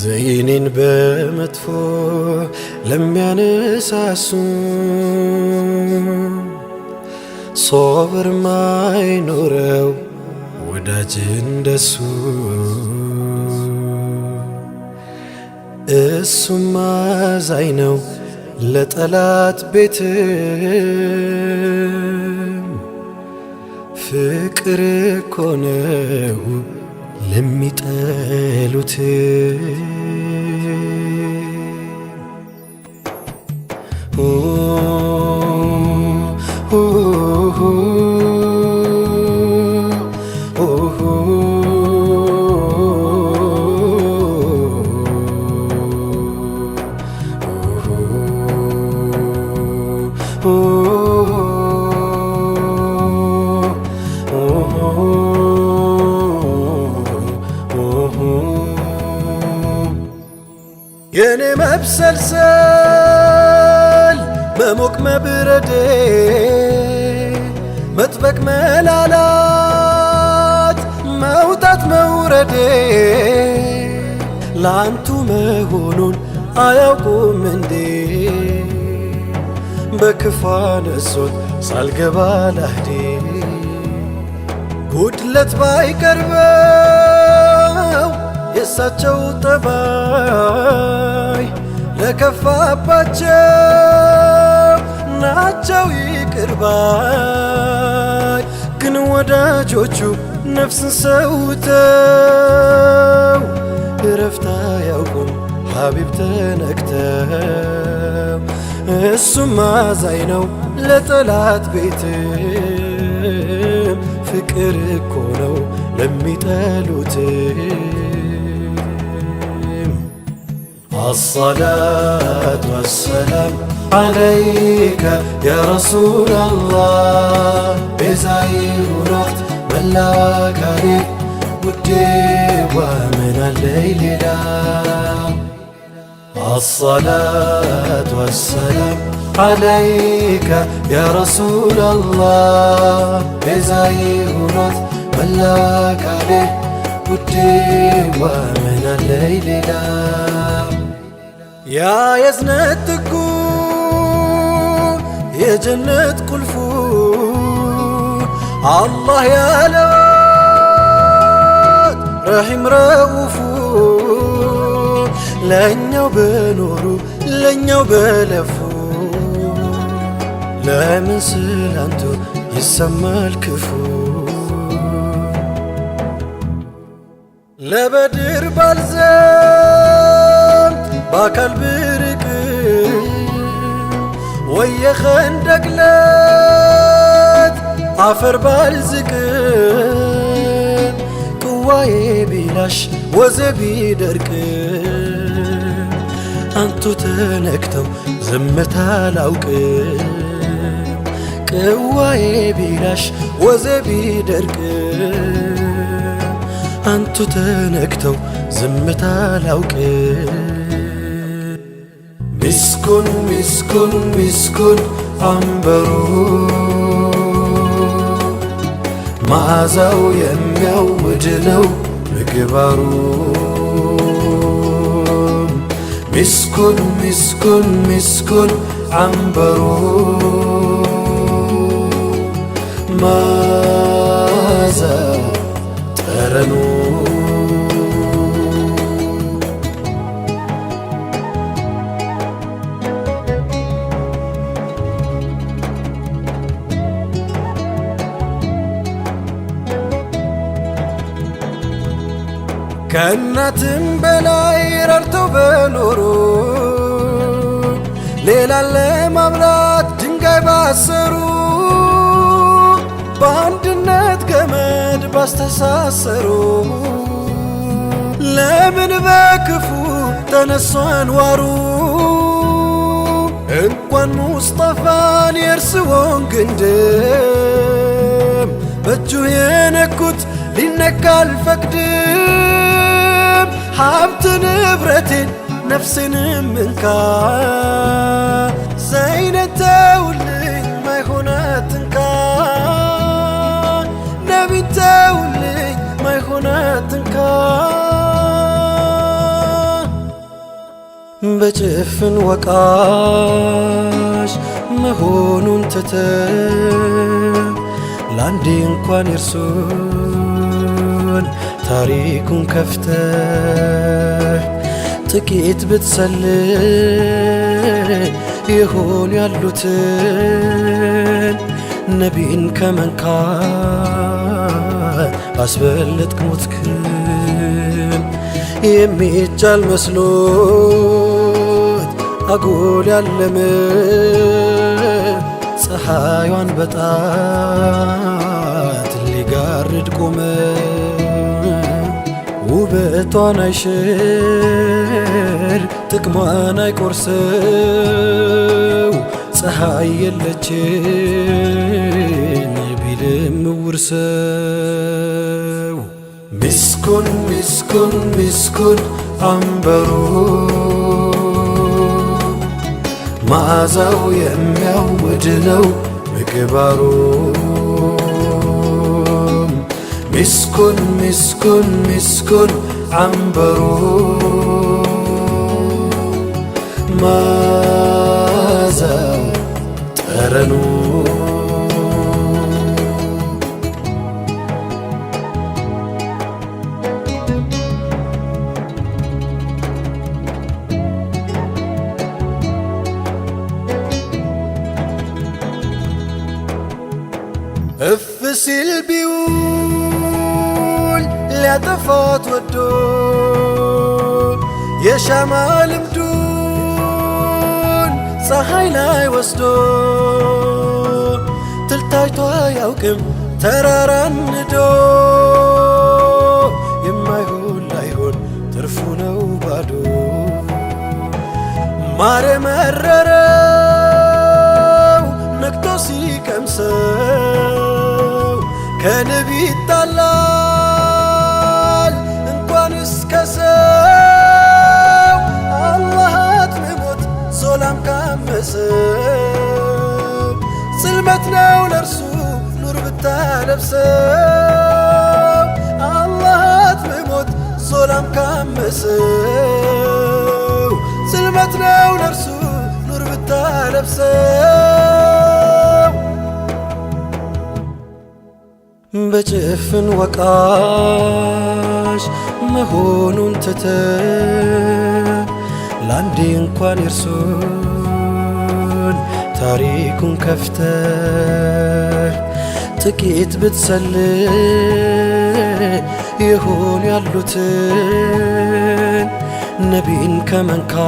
ዘይኔን በመጥፎ ለሚያነሳሱ ሶብር ማይኖረው ወዳጅ እንደሱ እሱም አዛኝ ነው ለጠላት ቤትም ፍቅር እኮ ነው ለሚጠሉት የኔ መብሰልሰል መሞቅ መብረዴ መጥበቅ መላላት መውጣት መውረዴ ላንቱ መሆኑን አያውቁም እንዴ በክፋ ነሶት ሳልገባ ላህዴ ጉድለት ባይቀርበው የሳቸው ጠባይ ለከፋባቸው ናቸው ይቅር ባይ ግን ወዳጆቹ ነፍስን ሰውተው እረፍት አያውቁም ሐቢብ ተነክተው እሱም አዛኝ ነው ለጠላት ቤትም ፍቅር እኮ ነው ለሚጠሉት الصلاة والسلام عليك يا رسول الله بزاير وقت ملاك عليك ودي ومن الليل لا الصلاة والسلام عليك يا رسول الله بزاير وقت ملاك عليك ودي ومن الليل لا يا يزنت تكو يا جنة قلفو الله يا لواد رحيم رؤوفو لنيو بنورو لنيو بلفو لمن سلانتو يسمى الكفو لبدر بالزم باكل برك ويا خندق لات عفر بالزك قواي بلاش وزبي درك انتو تنكتو زمتا لاوك قواي بلاش وزبي درك انتو تنكتو زمتا لاوك مسكن مسكن مسكن عنبرو معزاو يميود نو مكبارو مسكن مسكن مسكن عنبرو معزاو ترنو ከእናትም በላይ ረድተው በኖሩ ሌላ ለማብላት ድንጋይ ባሰሩ በአንድነት ገመድ ባስተሳሰሩ ለምን በክፉ ተነሱ አንዋሩ እንኳን ሙስጠፋን የእርስዎን ግንድ ቢሉት ሊነካ አልፈቅድም። ሀብት ንብረቴን ነፍሴንም እንካ ዘይነት ተውልኝ ማይሆን አትንካ ነቢን ተውልኝ ማይሆን አትንካ። በጭፍን ወቃሽ መሆኑን ትተህ ለአንዴ እንኳን የርሱን ታሪኩን ከፍተህ ጥቂት ብትሰልል ይሆን ያሉትን ነቢን ከመንካት ባስበለጥክ ሞትክን። የሚቻል መስሎት አጎል ያለመ ፀሐይዋን በጣት ሊጋርድ ቆመ። ውበቷን አይሽር ጥቅሟን አይቆርሰው ፀሐይ የለችን ቢልም ውርሰው። ምስኩን ምስኩን ምስኩን አንበሩ መዓዛው የሚያውድ ነው ምግባሩ። ምስኩን ምስኩን ምስኩን አንበሩ መዓዛው ጠረኑ። እፍ ሲል ቢውል ሊያጠፋት ወዶ የሻማ ልምዱን ፀሐይ ላይ ወስዶ ትልታይቶ አያውቅም ተራራን ንዶ። የማይሆን ላይሆን ትርፉ ነው ባዶ ማር መረረው ነክቶ ሲቀምሰው ከንብ ይጣላል እንኳንስ ከሰው። አላህ አጥምሞት ዞላም ካመሰው ጽልመት ነው ለርሱ ኑር ብታለብሰው። አላህ አጥምሞት ዞላም ካመሰው ጽልመት ነው ለርሱ ኑር ብታለብሰው። በጭፍን ወቃሽ መሆኑን ትተህ ለአንዴ እንኳን የርሱን ታሪኩን ከፍተህ ጥቂት ብትሰልል ይሆን ያሉትን ነቢን ከመንካት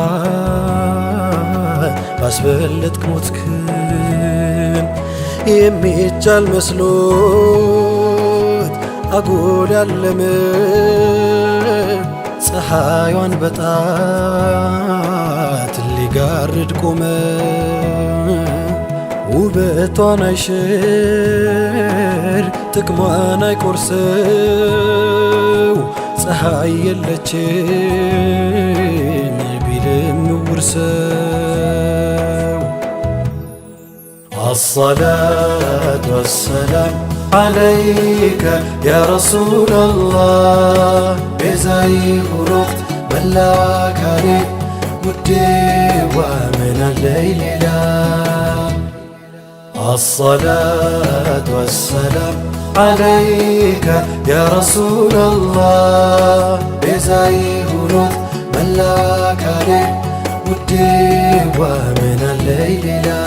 ባስበለጥክ ሞትክን። የሚቻል መስሎት አጎል ያለመ ፀሐይዋን በጣት ሊጋርድ ቆመ። ውበቷን አይሽር ጥቅሟን አይቆርሰው ፀሐይ የለችን ቢልም ውርሰው። الصلاة والسلام عليك يا رسول الله بزي هروت بلاك عليك ودي ومن الليل لا. الصلاة والسلام عليك يا رسول الله بزي هروت بلاك عليك ودي ومن الليل لا.